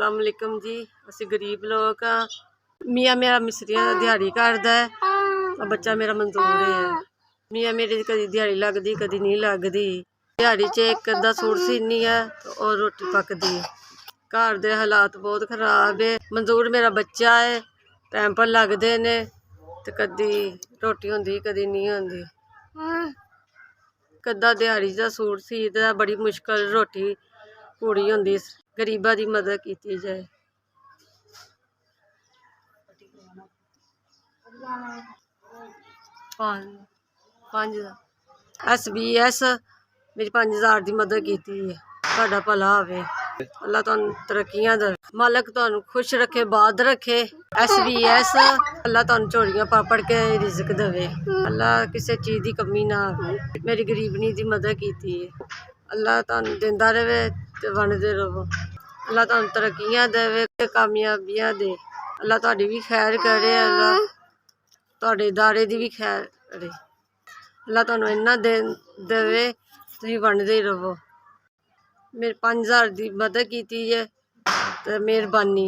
अस्सलाम वालेकुम जी। असी गरीब लोग हाँ। मियाँ मेरा मिस्त्रियां दिहाड़ी करदा है, बच्चा मेरा मजदूर है। मियाँ मेरे दी कदी दिहाड़ी लगदी कदी नहीं लगदी। दिहाड़ी च एक अद्धा सूट सीनी है और रोटी पकदी है। घर दे हालात बहुत खराब है। मजदूर मेरा बच्चा है, पैंपर लगदे ने ते कदी रोटी होंदी कदी नहीं होंदी। कद्दा दिहाड़ी दा सूट सीदा, बड़ी मुश्किल रोटी पूरी होंदी। गरीबा दी मदद की जाए। SBS मेरी 5000 की मदद की है। तुहाडा भला होवे, अल्लाह तुहानू तरक्कियां दे, मालक तुहानू खुश रखे, बाद रखे। SBS अल्लाह तुहानू झोलियां पापड़ के रिज़क देवे, अल्लाह किसी चीज़ की कमी ना आवे। मेरी गरीबनी की मदद की है। अल्लाह तुहानू देंदा रहे ते वंडदे रहो। अल्लाह तुहानू तरक्कियां देवे, कामयाबियां दे। अल्लाह तुहाडी भी खैर करे, अल्लाह तुहाडे इदारे दी भी खैर करे। अल्लाह तुहानू इन्ना देवे तुसीं वंडदे रहो। मेरे 5000 की मदद की है, तो मेहरबानी।